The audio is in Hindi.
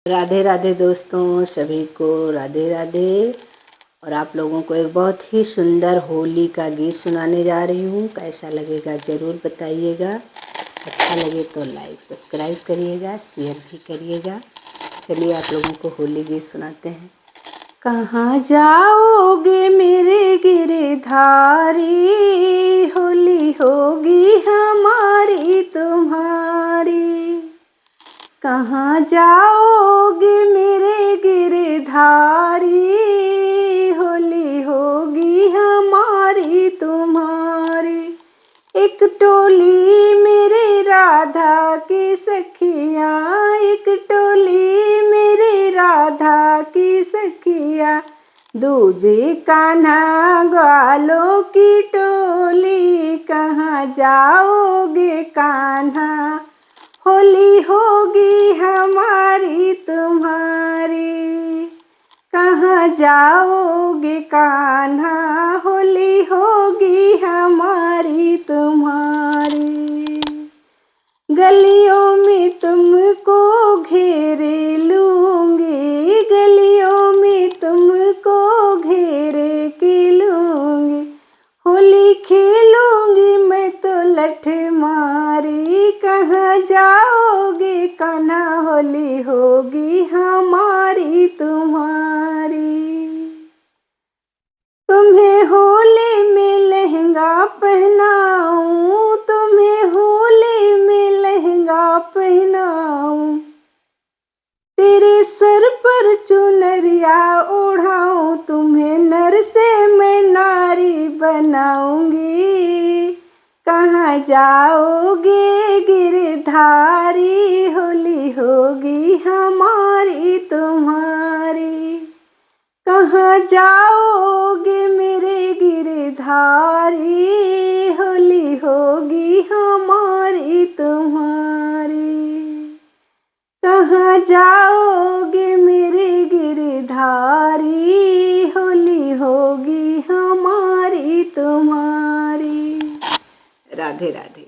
राधे राधे दोस्तों, सभी को राधे राधे। और आप लोगों को एक बहुत ही सुंदर होली का गीत सुनाने जा रही हूँ। कैसा लगेगा ज़रूर बताइएगा। अच्छा लगे तो लाइक सब्सक्राइब करिएगा, शेयर भी करिएगा। चलिए आप लोगों को होली गीत सुनाते हैं। कहाँ जाओगे मेरे गिरधारी, होली होगी हमारी तुम्हारी। कहाँ जाओगे मेरे गिरधारी, होली होगी हमारी तुम्हारी। एक टोली मेरे राधा की सखियाँ, एक टोली मेरे राधा की सखियाँ, दूजे कान्हा ग्वालों की टोली। कहाँ जाओगे कान्हा, होली होगी हमारी तुम्हारी। कहाँ जाओगे कान्हा, होली होगी हमारी तुम्हारी। गलियों में तुमको घेरे लूंगी, गलियों में तुमको घेरे के लूंगी। होली खेलूंगी मैं तो लठ मारी। कहाँ जाओगे कान्हा, होली होगी हमारी तुम्हारी। तुम्हें होली में लहंगा पहनाऊं, तुम्हें होली में लहंगा पहनाऊं। तेरे सर पर चुनरिया ओढ़ाऊं, तुम्हें नर से मैं नारी बनाऊंगी। कहाँ जाओगे गिरधारी, होली होगी हमारी तुम्हारी। कहाँ जाओगे मेरे गिरधारी, होली होगी हमारी तुम्हारी। कहाँ जाओगे मेरे गिरधारी, होली होगी हमारी तुम्हारी। राधे राधे।